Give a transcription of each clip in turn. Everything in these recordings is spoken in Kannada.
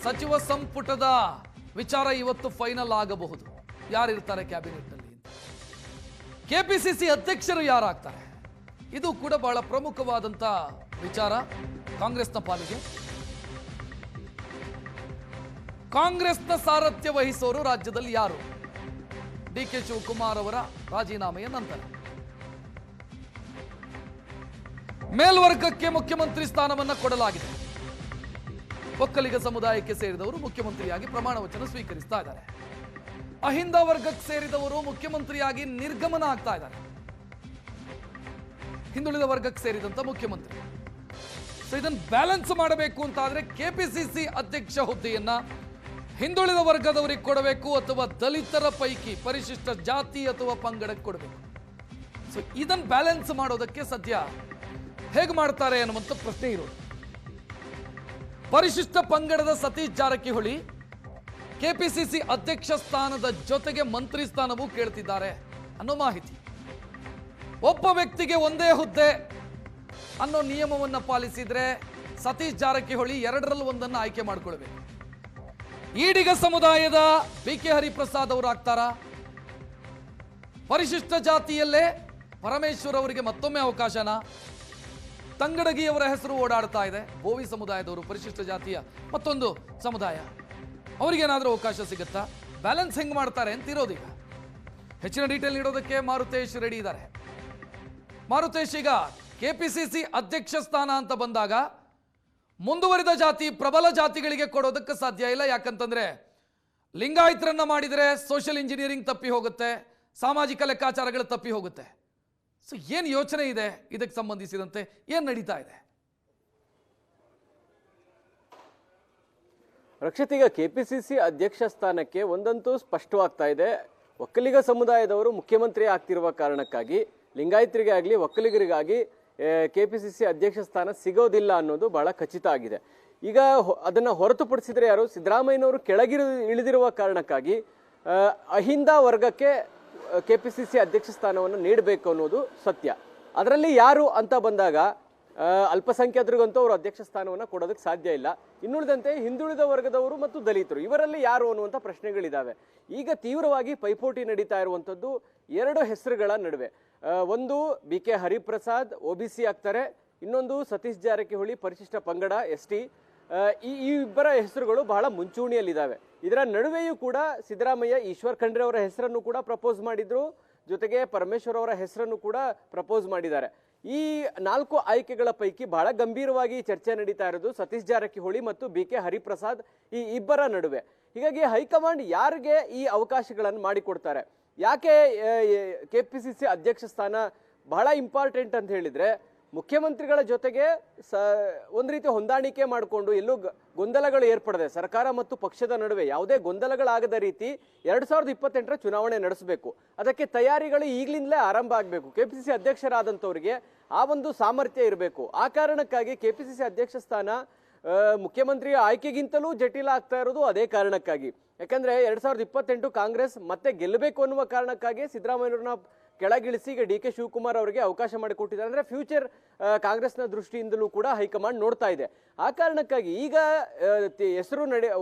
ಸಚಿವ ಸಂಪುಟದ ವಿಚಾರ ಇವತ್ತು ಫೈನಲ್ ಆಗಬಹುದು. ಯಾರಿರ್ತಾರೆ ಕ್ಯಾಬಿನೆಟ್ನಲ್ಲಿ ಅಂತ. ಕೆಪಿಸಿಸಿ ಅಧ್ಯಕ್ಷರು ಯಾರಾಗ್ತಾರೆ, ಇದು ಕೂಡ ಬಹಳ ಪ್ರಮುಖವಾದಂತ ವಿಚಾರ ಕಾಂಗ್ರೆಸ್ನ ಪಾಲಿಗೆ. ಕಾಂಗ್ರೆಸ್ನ ಸಾರಥ್ಯ ವಹಿಸೋರು ರಾಜ್ಯದಲ್ಲಿ ಯಾರು? ಡಿ.ಕೆ. ಶಿವಕುಮಾರ್ ಅವರ ರಾಜೀನಾಮೆಯ ನಂತರ ಮೇಲ್ವರ್ಗಕ್ಕೆ ಮುಖ್ಯಮಂತ್ರಿ ಸ್ಥಾನವನ್ನು ಕೊಡಲಾಗಿದೆ. ಒಕ್ಕಲಿಗ ಸಮುದಾಯಕ್ಕೆ ಸೇರಿದವರು ಮುಖ್ಯಮಂತ್ರಿಯಾಗಿ ಪ್ರಮಾಣ ವಚನ ಸ್ವೀಕರಿಸ್ತಾ ಇದ್ದಾರೆ. ಅಹಿಂದ ವರ್ಗಕ್ಕೆ ಸೇರಿದವರು ಮುಖ್ಯಮಂತ್ರಿಯಾಗಿ ನಿರ್ಗಮನ ಆಗ್ತಾ ಇದ್ದಾರೆ. ಹಿಂದುಳಿದ ವರ್ಗಕ್ಕೆ ಸೇರಿದಂತ ಮುಖ್ಯಮಂತ್ರಿ. ಸೊ ಇದನ್ನು ಬ್ಯಾಲೆನ್ಸ್ ಮಾಡಬೇಕು ಅಂತಾದ್ರೆ ಕೆಪಿಸಿಸಿ ಅಧ್ಯಕ್ಷ ಹುದ್ದೆಯನ್ನ ಹಿಂದುಳಿದ ವರ್ಗದವರಿಗೆ ಕೊಡಬೇಕು ಅಥವಾ ದಲಿತರ ಪೈಕಿ ಪರಿಶಿಷ್ಟ ಜಾತಿ ಅಥವಾ ಪಂಗಡಕ್ಕೆ ಕೊಡಬೇಕು. ಸೊ ಇದನ್ನು ಬ್ಯಾಲೆನ್ಸ್ ಮಾಡೋದಕ್ಕೆ ಸದ್ಯ ಹೇಗೆ ಮಾಡ್ತಾರೆ ಅನ್ನುವಂಥ ಪ್ರಶ್ನೆ ಇರೋದು. ಪರಿಶಿಷ್ಟ ಪಂಗಡದ ಸತೀಶ್ ಜಾರಕಿಹೊಳಿ ಕೆಪಿಸಿಸಿ ಅಧ್ಯಕ್ಷ ಸ್ಥಾನದ ಜೊತೆಗೆ ಮಂತ್ರಿ ಸ್ಥಾನವೂ ಕೇಳ್ತಿದ್ದಾರೆ ಅನ್ನೋ ಮಾಹಿತಿ. ಒಬ್ಬ ವ್ಯಕ್ತಿಗೆ ಒಂದೇ ಹುದ್ದೆ ಅನ್ನೋ ನಿಯಮವನ್ನು ಪಾಲಿಸಿದ್ರೆ ಸತೀಶ್ ಜಾರಕಿಹೊಳಿ ಎರಡರಲ್ಲಿ ಒಂದನ್ನು ಆಯ್ಕೆ ಮಾಡಿಕೊಳ್ಬೇಕು. ಈಡಿಗ ಸಮುದಾಯದ ಬಿ.ಕೆ. ಹರಿಪ್ರಸಾದ್ ಅವರು ಆಗ್ತಾರಾ? ಪರಿಶಿಷ್ಟ ಜಾತಿಯಲ್ಲೇ ಪರಮೇಶ್ವರ್ ಅವರಿಗೆ ಮತ್ತೊಮ್ಮೆ ಅವಕಾಶನ? ತಂಗಡಗಿಯವರ ಹೆಸರು ಓಡಾಡ್ತಾ ಇದೆ. ಬೋವಿ ಸಮುದಾಯದವರು ಪರಿಶಿಷ್ಟ ಜಾತಿಯ ಮತ್ತೊಂದು ಸಮುದಾಯ, ಅವರಿಗೇನಾದರೂ ಅವಕಾಶ ಸಿಗುತ್ತಾ? ಬ್ಯಾಲೆನ್ಸ್ ಹೆಂಗ್ ಮಾಡ್ತಾರೆ ಅಂತ ಇರೋದೀಗ. ಹೆಚ್ಚಿನ ಡೀಟೇಲ್ ನೀಡೋದಕ್ಕೆ ಮಾರುತೇಶ್ ರೆಡಿ ಇದ್ದಾರೆ. ಮಾರುತೇಶ್, ಈಗ ಕೆಪಿಸಿಸಿ ಅಧ್ಯಕ್ಷ ಸ್ಥಾನ ಅಂತ ಬಂದಾಗ ಮುಂದುವರಿದ ಜಾತಿ ಪ್ರಬಲ ಜಾತಿಗಳಿಗೆ ಕೊಡೋದಕ್ಕೆ ಸಾಧ್ಯ ಇಲ್ಲ. ಯಾಕಂತಂದ್ರೆ ಲಿಂಗಾಯತರನ್ನ ಮಾಡಿದರೆ ಸೋಷಿಯಲ್ ಇಂಜಿನಿಯರಿಂಗ್ ತಪ್ಪಿ ಹೋಗುತ್ತೆ, ಸಾಮಾಜಿಕ ಲೆಕ್ಕಾಚಾರಗಳು ತಪ್ಪಿ ಹೋಗುತ್ತೆ. ಸೊ ಏನು ಯೋಚನೆ ಇದೆ ಇದಕ್ಕೆ ಸಂಬಂಧಿಸಿದಂತೆ, ಏನು ನಡೀತಾ ಇದೆ? ರಕ್ಷಿತ್, ಈಗ ಕೆಪಿಸಿಸಿ ಅಧ್ಯಕ್ಷ ಸ್ಥಾನಕ್ಕೆ ಒಂದಂತೂ ಸ್ಪಷ್ಟವಾಗ್ತಾ ಇದೆ. ಒಕ್ಕಲಿಗ ಸಮುದಾಯದವರು ಮುಖ್ಯಮಂತ್ರಿ ಆಗ್ತಿರುವ ಕಾರಣಕ್ಕಾಗಿ ಲಿಂಗಾಯತರಿಗೆ ಆಗಲಿ ಒಕ್ಕಲಿಗರಿಗಾಗಿ ಕೆಪಿಸಿಸಿ ಅಧ್ಯಕ್ಷ ಸ್ಥಾನ ಸಿಗೋದಿಲ್ಲ ಅನ್ನೋದು ಬಹಳ ಖಚಿತ ಆಗಿದೆ. ಈಗ ಅದನ್ನ ಹೊರತುಪಡಿಸಿದ್ರೆ ಯಾರು? ಸಿದ್ದರಾಮಯ್ಯನವರು ಇಳಿದಿರುವ ಕಾರಣಕ್ಕಾಗಿ ಅಹಿಂದ ವರ್ಗಕ್ಕೆ ಕೆಪಿಸಿಸಿ ಅಧ್ಯಕ್ಷ ಸ್ಥಾನವನ್ನು ನೀಡಬೇಕು ಅನ್ನೋದು ಸತ್ಯ. ಅದರಲ್ಲಿ ಯಾರು ಅಂತ ಬಂದಾಗ ಅಲ್ಪಸಂಖ್ಯಾತರಿಗಂತೂ ಅವರು ಅಧ್ಯಕ್ಷ ಸ್ಥಾನವನ್ನು ಕೊಡೋದಕ್ಕೆ ಸಾಧ್ಯ ಇಲ್ಲ. ಇನ್ನುಳಿದಂತೆ ಹಿಂದುಳಿದ ವರ್ಗದವರು ಮತ್ತು ದಲಿತರು, ಇವರಲ್ಲಿ ಯಾರು ಅನ್ನುವಂಥ ಪ್ರಶ್ನೆಗಳಿದ್ದಾವೆ. ಈಗ ತೀವ್ರವಾಗಿ ಪೈಪೋಟಿ ನಡೀತಾ ಇರುವಂಥದ್ದು ಎರಡು ಹೆಸರುಗಳ ನಡುವೆ. ಒಂದು ಬಿ.ಕೆ. ಹರಿಪ್ರಸಾದ್ OBC ಆಗ್ತಾರೆ, ಇನ್ನೊಂದು ಸತೀಶ್ ಜಾರಕಿಹೊಳಿ ಪರಿಶಿಷ್ಟ ಪಂಗಡ ST. ಈ ಇಬ್ಬರ ಹೆಸರುಗಳು ಬಹಳ ಮುಂಚೂಣಿಯಲ್ಲಿದ್ದಾವೆ. ಇದರ ನಡುವೆಯೂ ಕೂಡ ಸಿದ್ದರಾಮಯ್ಯ ಈಶ್ವರ್ ಖಂಡ್ರೆ ಅವರ ಹೆಸರನ್ನು ಕೂಡ ಪ್ರಪೋಸ್ ಮಾಡಿದ್ರು, ಜೊತೆಗೆ ಪರಮೇಶ್ವರ್ ಅವರ ಹೆಸರನ್ನು ಕೂಡ ಪ್ರಪೋಸ್ ಮಾಡಿದ್ದಾರೆ. ಈ 4 ಆಯ್ಕೆಗಳ ಪೈಕಿ ಬಹಳ ಗಂಭೀರವಾಗಿ ಚರ್ಚೆ ನಡೀತಾ ಇರೋದು ಸತೀಶ್ ಜಾರಕಿಹೊಳಿ ಮತ್ತು ಬಿ.ಕೆ. ಹರಿಪ್ರಸಾದ್ ಈ ಇಬ್ಬರ ನಡುವೆ. ಹೀಗಾಗಿ ಹೈಕಮಾಂಡ್ ಯಾರಿಗೆ ಈ ಅವಕಾಶಗಳನ್ನು ಮಾಡಿಕೊಡ್ತಾರೆ? ಯಾಕೆ ಕೆಪಿಸಿಸಿ ಅಧ್ಯಕ್ಷ ಸ್ಥಾನ ಬಹಳ ಇಂಪಾರ್ಟೆಂಟ್ ಅಂತ ಹೇಳಿದ್ರೆ, ಮುಖ್ಯಮಂತ್ರಿಗಳ ಜೊತೆಗೆ ಒಂದು ರೀತಿ ಹೊಂದಾಣಿಕೆ ಮಾಡಿಕೊಂಡು ಎಲ್ಲೂ ಗೊಂದಲಗಳು ಏರ್ಪಡದೆ ಸರ್ಕಾರ ಮತ್ತು ಪಕ್ಷದ ನಡುವೆ ಯಾವುದೇ ಗೊಂದಲಗಳಾಗದ ರೀತಿ 2028ರ ಚುನಾವಣೆ ನಡೆಸಬೇಕು. ಅದಕ್ಕೆ ತಯಾರಿಗಳು ಈಗಲಿಂದಲೇ ಆರಂಭ ಆಗಬೇಕು. ಕೆಪಿಸಿಸಿ ಅಧ್ಯಕ್ಷರಾದಂಥವರಿಗೆ ಆ ಒಂದು ಸಾಮರ್ಥ್ಯ ಇರಬೇಕು. ಆ ಕಾರಣಕ್ಕಾಗಿ ಕೆಪಿಸಿಸಿ ಅಧ್ಯಕ್ಷ ಸ್ಥಾನ ಮುಖ್ಯಮಂತ್ರಿಯ ಆಯ್ಕೆಗಿಂತಲೂ ಜಟಿಲ ಆಗ್ತಾ ಇರೋದು ಅದೇ ಕಾರಣಕ್ಕಾಗಿ. ಯಾಕಂದ್ರೆ 2028 ಕಾಂಗ್ರೆಸ್ ಮತ್ತೆ ಗೆಲ್ಲಬೇಕು ಅನ್ನುವ ಕಾರಣಕ್ಕಾಗಿ ಸಿದ್ದರಾಮಯ್ಯವ್ರನ್ನ ಕೆಳಗಿಳಿಸಿ ಈಗ ಡಿ.ಕೆ. ಶಿವಕುಮಾರ್ ಅವರಿಗೆ ಅವಕಾಶ ಮಾಡಿಕೊಟ್ಟಿದ್ದಾರೆ. ಅಂದ್ರೆ ಫ್ಯೂಚರ್ ಕಾಂಗ್ರೆಸ್ನ ದೃಷ್ಟಿಯಿಂದಲೂ ಕೂಡ ಹೈಕಮಾಂಡ್ ನೋಡ್ತಾ ಇದೆ. ಆ ಕಾರಣಕ್ಕಾಗಿ ಈಗ ಹೆಸರು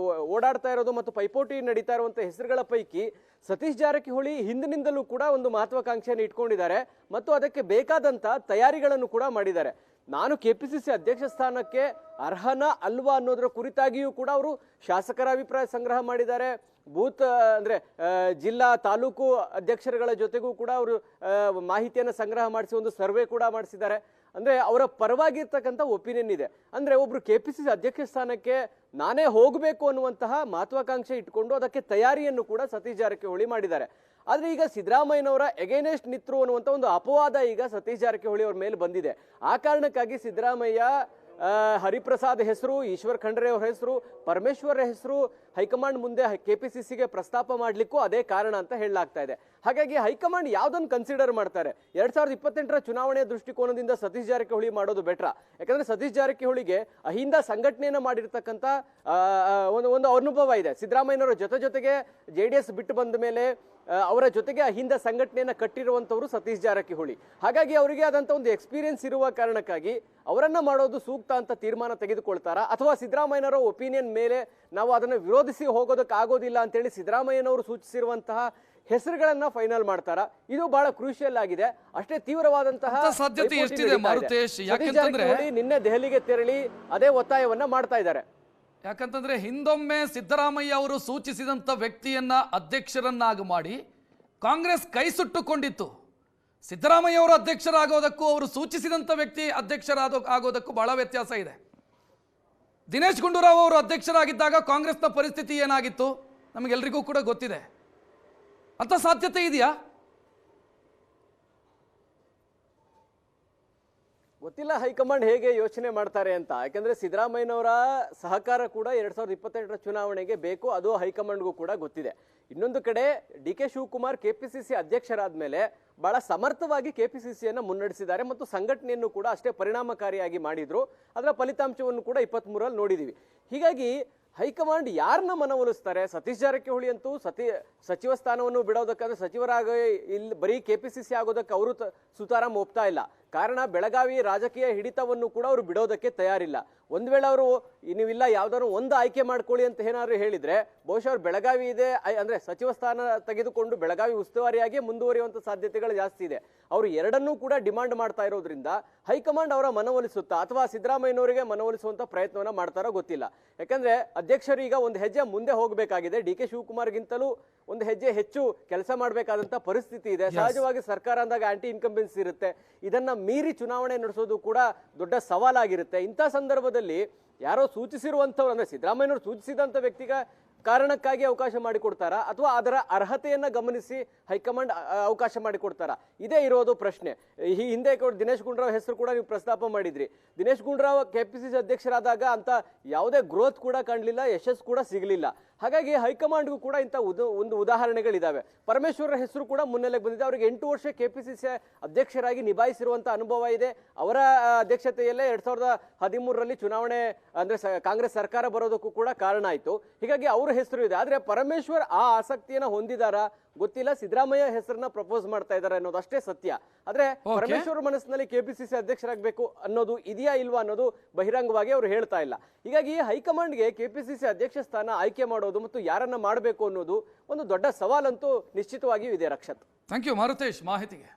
ಓಡಾಡ್ತಾ ಇರೋದು ಮತ್ತು ಪೈಪೋಟಿ ನಡೀತಾ ಇರುವಂತಹ ಹೆಸರುಗಳ ಪೈಕಿ ಸತೀಶ್ ಜಾರಕಿಹೊಳಿ ಹಿಂದಿನಿಂದಲೂ ಕೂಡ ಒಂದು ಮಹತ್ವಾಕಾಂಕ್ಷೆಯನ್ನು ಇಟ್ಕೊಂಡಿದ್ದಾರೆ ಮತ್ತು ಅದಕ್ಕೆ ಬೇಕಾದಂತ ತಯಾರಿಗಳನ್ನು ಕೂಡ ಮಾಡಿದ್ದಾರೆ. ನಾನು ಕೆಪಿಸಿಸಿ ಅಧ್ಯಕ್ಷ ಸ್ಥಾನಕ್ಕೆ ಅರ್ಹನ ಅಲ್ವಾ ಅನ್ನೋದರ ಕುರಿತಾಗಿಯೂ ಕೂಡ ಅವರು ಶಾಸಕರ ಅಭಿಪ್ರಾಯ ಸಂಗ್ರಹ ಮಾಡಿದ್ದಾರೆ. ಬೂತ್ ಅಂದ್ರೆ ಜಿಲ್ಲಾ ತಾಲೂಕು ಅಧ್ಯಕ್ಷರುಗಳ ಜೊತೆಗೂ ಕೂಡ ಅವರು ಮಾಹಿತಿಯನ್ನು ಸಂಗ್ರಹ ಮಾಡಿಸಿ ಒಂದು ಸರ್ವೆ ಕೂಡ ಮಾಡಿಸಿದ್ದಾರೆ. ಅಂದ್ರೆ ಅವರ ಪರವಾಗಿರ್ತಕ್ಕಂಥ ಒಪಿನಿಯನ್ ಇದೆ. ಅಂದ್ರೆ ಒಬ್ರು ಕೆಪಿಸಿಸಿ ಅಧ್ಯಕ್ಷ ಸ್ಥಾನಕ್ಕೆ ನಾನೇ ಹೋಗಬೇಕು ಅನ್ನುವಂತಹ ಮಹತ್ವಾಕಾಂಕ್ಷೆ ಇಟ್ಕೊಂಡು ಅದಕ್ಕೆ ತಯಾರಿಯನ್ನು ಕೂಡ ಸತೀಶ್ ಜಾರಕಿಹೊಳಿ ಮಾಡಿದ್ದಾರೆ. ಆದ್ರೆ ಈಗ ಸಿದ್ದರಾಮಯ್ಯನವರ ಎಗೇನೆಸ್ಟ್ ನಿತ್ರು ಅನ್ನುವಂಥ ಒಂದು ಅಪವಾದ ಈಗ ಸತೀಶ್ ಜಾರಕಿಹೊಳಿ ಅವರ ಮೇಲೆ ಬಂದಿದೆ. ಆ ಕಾರಣಕ್ಕಾಗಿ ಸಿದ್ದರಾಮಯ್ಯ ಹರಿಪ್ರಸಾದ್ ಹೆಸರು, ಈಶ್ವರ್ ಖಂಡ್ರೆ ಅವರ ಹೆಸರು, ಪರಮೇಶ್ವರ್ ಹೆಸರು ಹೈಕಮಾಂಡ್ ಮುಂದೆ ಕೆಪಿಸಿಸಿಗೆ ಪ್ರಸ್ತಾಪ ಮಾಡ್ಲಿಕ್ಕೂ ಅದೇ ಕಾರಣ ಅಂತ ಹೇಳಲಾಗ್ತಾ ಇದೆ. ಹಾಗಾಗಿ ಹೈಕಮಾಂಡ್ ಯಾವ್ದನ್ನು ಕನ್ಸಿಡರ್ ಮಾಡ್ತಾರೆ? 2028ರ ಚುನಾವಣೆಯ ದೃಷ್ಟಿಕೋನದಿಂದ ಸತೀಶ್ ಜಾರಕಿಹೊಳಿ ಮಾಡೋದು ಬೆಟ್ರ? ಯಾಕಂದ್ರೆ ಸತೀಶ್ ಜಾರಕಿಹೊಳಿಗೆ ಅಹಿಂದ ಸಂಘಟನೆಯನ್ನ ಮಾಡಿರ್ತಕ್ಕಂಥ ಒಂದು ಅನುಭವ ಇದೆ. ಸಿದ್ದರಾಮಯ್ಯನವರ ಜೊತೆಗೆ JDS ಬಿಟ್ಟು ಬಂದ ಮೇಲೆ ಅವರ ಜೊತೆಗೆ ಅಹಿಂದ ಸಂಘಟನೆಯನ್ನ ಕಟ್ಟಿರುವಂತವರು ಸತೀಶ್ ಜಾರಕಿಹೊಳಿ. ಹಾಗಾಗಿ ಅವರಿಗೆ ಆದಂತ ಒಂದು ಎಕ್ಸ್ಪೀರಿಯನ್ಸ್ ಇರುವ ಕಾರಣಕ್ಕಾಗಿ ಅವರನ್ನ ಮಾಡೋದು ಸೂಕ್ತ ಅಂತ ತೀರ್ಮಾನ ತೆಗೆದುಕೊಳ್ತಾರಾ, ಅಥವಾ ಸಿದ್ದರಾಮಯ್ಯನವರ ಒಪಿನಿಯನ್ ಮೇಲೆ ನಾವು ಅದನ್ನು ವಿರೋಧಿಸಿ ಹೋಗೋದಕ್ಕೆ ಆಗೋದಿಲ್ಲ ಅಂತೇಳಿ ಸಿದ್ದರಾಮಯ್ಯನವರು ಸೂಚಿಸಿರುವಂತಹ ಹೆಸರುಗಳನ್ನ ಫೈನಲ್ ಮಾಡ್ತಾರಾ? ಇದು ಬಹಳ ಕ್ರೂಷಿಯಲ್ ಆಗಿದೆ. ಅಷ್ಟೇ ತೀವ್ರವಾದಂತಹ ಸಾಧ್ಯತೆ ಎಷ್ಟಿದೆ ಮಾರುತೇಶ್? ಯಾಕಂತಂದ್ರೆ ನಿನ್ನೆ ದೆಹಲಿಗೆ ತೆರಳಿ ಅದೇ ಒತ್ತಾಯವನ್ನ ಮಾಡ್ತಾ ಇದ್ದಾರೆ. ಯಾಕಂತಂದ್ರೆ ಹಿಂದೊಮ್ಮೆ ಸಿದ್ದರಾಮಯ್ಯ ಅವರು ಸೂಚಿಸಿದಂಥ ವ್ಯಕ್ತಿಯನ್ನ ಅಧ್ಯಕ್ಷರನ್ನಾಗಿ ಮಾಡಿ ಕಾಂಗ್ರೆಸ್ ಕೈ ಸುಟ್ಟುಕೊಂಡಿತ್ತು. ಸಿದ್ದರಾಮಯ್ಯ ಅವರು ಅಧ್ಯಕ್ಷರಾಗೋದಕ್ಕೂ ಅವರು ಸೂಚಿಸಿದಂಥ ವ್ಯಕ್ತಿ ಆಗೋದಕ್ಕೂ ಬಹಳ ವ್ಯತ್ಯಾಸ ಇದೆ. ದಿನೇಶ್ ಗುಂಡೂರಾವ್ ಅವರು ಅಧ್ಯಕ್ಷರಾಗಿದ್ದಾಗ ಕಾಂಗ್ರೆಸ್ನ ಪರಿಸ್ಥಿತಿ ಏನಾಗಿತ್ತು ನಮಗೆಲ್ಲರಿಗೂ ಕೂಡ ಗೊತ್ತಿದೆ. ಅಂತ ಸಾಧ್ಯತೆ ಇದೆಯಾ? ಗೊತ್ತಿಲ್ಲ ಹೈಕಮಾಂಡ್ ಹೇಗೆ ಯೋಚನೆ ಮಾಡ್ತಾರೆ ಅಂತ. ಯಾಕಂದ್ರೆ ಸಿದ್ದರಾಮಯ್ಯನವರ ಸಹಕಾರ ಕೂಡ 2028ರ ಚುನಾವಣೆಗೆ ಬೇಕು, ಅದು ಹೈಕಮಾಂಡ್ಗೂ ಕೂಡ ಗೊತ್ತಿದೆ. ಇನ್ನೊಂದು ಕಡೆ DK ಶಿವಕುಮಾರ್ KPCC ಅಧ್ಯಕ್ಷರಾದ ಮೇಲೆ ಬಹಳ ಸಮರ್ಥವಾಗಿ KPCCಯನ್ನು ಮುನ್ನಡೆಸಿದ್ದಾರೆ ಮತ್ತು ಸಂಘಟನೆಯನ್ನು ಕೂಡ ಅಷ್ಟೇ ಪರಿಣಾಮಕಾರಿಯಾಗಿ ಮಾಡಿದ್ರು. ಅದರ ಫಲಿತಾಂಶವನ್ನು ಕೂಡ 23ರಲ್ಲಿ ನೋಡಿದೀವಿ. ಹೀಗಾಗಿ ಹೈಕಮಾಂಡ್ ಯಾರನ್ನ ಮನವೊಲಿಸ್ತಾರೆ? ಸತೀಶ್ ಜಾರಕಿಹೊಳಿ ಅಂತೂ ಸಚಿವ ಸ್ಥಾನವನ್ನು ಬಿಡೋದಕ್ಕಾದ್ರೆ ಸಚಿವರಾಗ ಇಲ್ಲಿ ಬರೀ KPCC ಆಗೋದಕ್ಕೆ ಅವರು ಸುತಾರಾಮ್ ಒಪ್ತಾ ಇಲ್ಲ. ಕಾರಣ ಬೆಳಗಾವಿ ರಾಜಕೀಯ ಹಿಡಿತವನ್ನು ಕೂಡ ಅವರು ಬಿಡೋದಕ್ಕೆ ತಯಾರಿಲ್ಲ. ಒಂದ್ ವೇಳೆ ಅವರು ನೀವಿಲ್ಲ ಯಾವ್ದಾದ್ರು ಒಂದು ಆಯ್ಕೆ ಮಾಡ್ಕೊಳ್ಳಿ ಅಂತ ಏನಾದ್ರು ಹೇಳಿದ್ರೆ ಬಹುಶಃ ಅವ್ರು ಬೆಳಗಾವಿ ಇದೆ ಅಂದ್ರೆ ಸಚಿವ ಸ್ಥಾನ ತೆಗೆದುಕೊಂಡು ಬೆಳಗಾವಿ ಉಸ್ತುವಾರಿಯಾಗಿ ಮುಂದುವರಿಯುವಂತ ಸಾಧ್ಯತೆಗಳು ಜಾಸ್ತಿ ಇದೆ. ಅವರು ಎರಡನ್ನೂ ಕೂಡ ಡಿಮಾಂಡ್ ಮಾಡ್ತಾ ಇರೋದ್ರಿಂದ ಹೈಕಮಾಂಡ್ ಅವರ ಮನವೊಲಿಸುತ್ತಾ ಅಥವಾ ಸಿದ್ದರಾಮಯ್ಯನವರಿಗೆ ಮನವೊಲಿಸುವಂತ ಪ್ರಯತ್ನವನ್ನ ಮಾಡ್ತಾರೋ ಗೊತ್ತಿಲ್ಲ. ಯಾಕಂದ್ರೆ ಅಧ್ಯಕ್ಷರು ಈಗ ಒಂದು ಹೆಜ್ಜೆ ಮುಂದೆ ಹೋಗಬೇಕಾಗಿದೆ. DK ಶಿವಕುಮಾರ್ಗಿಂತಲೂ ಒಂದು ಹೆಜ್ಜೆ ಹೆಚ್ಚು ಕೆಲಸ ಮಾಡಬೇಕಾದಂತ ಪರಿಸ್ಥಿತಿ ಇದೆ. ಸಹಜವಾಗಿ ಸರ್ಕಾರ ಅಂದಾಗ ಆಂಟಿ ಇನ್ಕಂಬೆನ್ಸಿ ಇರುತ್ತೆ. ಇದನ್ನ ಮೀರಿ ಚುನಾವಣೆ ನಡೆಸೋದು ಕೂಡ ದೊಡ್ಡ ಸವಾಲಾಗಿರುತ್ತೆ. ಇಂಥ ಸಂದರ್ಭದಲ್ಲಿ ಯಾರೋ ಸೂಚಿಸಿರುವಂಥವ್ರು ಅಂದ್ರೆ ಸಿದ್ದರಾಮಯ್ಯನವರು ಸೂಚಿಸಿದಂಥ ವ್ಯಕ್ತಿಗ ಕಾರಣಕ್ಕಾಗಿ ಅವಕಾಶ ಮಾಡಿಕೊಡ್ತಾರಾ ಅಥವಾ ಅದರ ಅರ್ಹತೆಯನ್ನ ಗಮನಿಸಿ ಹೈಕಮಾಂಡ್ ಅವಕಾಶ ಮಾಡಿಕೊಡ್ತಾರಾ? ಇದೇ ಇರೋದು ಪ್ರಶ್ನೆ. ಈ ಹಿಂದೆ ದಿನೇಶ್ ಗುಂಡೂರಾವ್ ಹೆಸರು ಕೂಡ ನೀವು ಪ್ರಸ್ತಾಪ ಮಾಡಿದ್ರಿ. ದಿನೇಶ್ ಗುಂಡೂರಾವ್ KPCC ಅಧ್ಯಕ್ಷರಾದಾಗ ಅಂತ ಯಾವುದೇ ಗ್ರೋತ್ ಕೂಡ ಕಾಣಲಿಲ್ಲ, ಯಶಸ್ಸು ಕೂಡ ಸಿಗಲಿಲ್ಲ. ಹಾಗಾಗಿ ಹೈಕಮಾಂಡ್ಗೂ ಕೂಡ ಇಂಥ ಒಂದು ಉದಾಹರಣೆಗಳಿದಾವೆ. ಪರಮೇಶ್ವರರ ಹೆಸರು ಕೂಡ ಮುನ್ನೆಲೆಗೆ ಬಂದಿದೆ. ಅವರಿಗೆ 8 ವರ್ಷ KPCC ಅಧ್ಯಕ್ಷರಾಗಿ ನಿಭಾಯಿಸಿರುವಂತ ಅನುಭವ ಇದೆ. ಅವರ ಅಧ್ಯಕ್ಷತೆಯಲ್ಲೇ 2013ರಲ್ಲಿ ಚುನಾವಣೆ ಅಂದ್ರೆ ಕಾಂಗ್ರೆಸ್ ಸರ್ಕಾರ ಬರೋದಕ್ಕೂ ಕೂಡ ಕಾರಣ ಆಯಿತು. ಹೀಗಾಗಿ ಅವರ ಹೆಸರು ಇದೆ. ಆದ್ರೆ ಪರಮೇಶ್ವರ್ ಆ ಆಸಕ್ತಿಯನ್ನ ಹೊಂದಿದಾರಾ ಗೊತ್ತಿಲ್ಲ. ಸಿದ್ದರಾಮಯ್ಯ ಹೆಸರನ್ನ ಪ್ರಪೋಸ್ ಮಾಡ್ತಾ ಇದ್ದಾರೆ ಅನ್ನೋದು ಅಷ್ಟೇ ಸತ್ಯ. ಆದ್ರೆ ಪರಮೇಶ್ವರ್ ಮನಸ್ಸಿನಲ್ಲಿ KPCC ಅಧ್ಯಕ್ಷರಾಗಬೇಕು ಅನ್ನೋದು ಇದೆಯಾ ಇಲ್ವಾ ಅನ್ನೋದು ಬಹಿರಂಗವಾಗಿ ಅವರು ಹೇಳ್ತಾ ಇಲ್ಲ. ಹೀಗಾಗಿ ಹೈಕಮಾಂಡ್ಗೆ KPCC ಅಧ್ಯಕ್ಷ ಸ್ಥಾನ ಆಯ್ಕೆ ಮಾಡೋದು ಮತ್ತು ಯಾರನ್ನ ಮಾಡಬೇಕು ಅನ್ನೋದು ಒಂದು ದೊಡ್ಡ ಸವಾಲಂತೂ ನಿಶ್ಚಿತವಾಗಿಯೂ ಇದೆ. ರಕ್ಷತ್, ಥ್ಯಾಂಕ್ ಯು ಮಾರುತೇಶ್ ಮಾಹಿತಿಗೆ.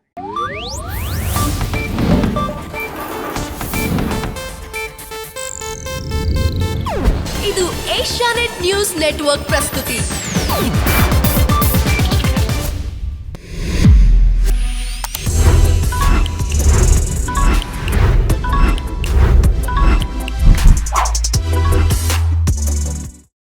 ಇದು ಏಷ್ಯಾನೆಟ್ ನ್ಯೂಸ್ ನೆಟ್ವರ್ಕ್ ಪ್ರಸ್ತುತಿ.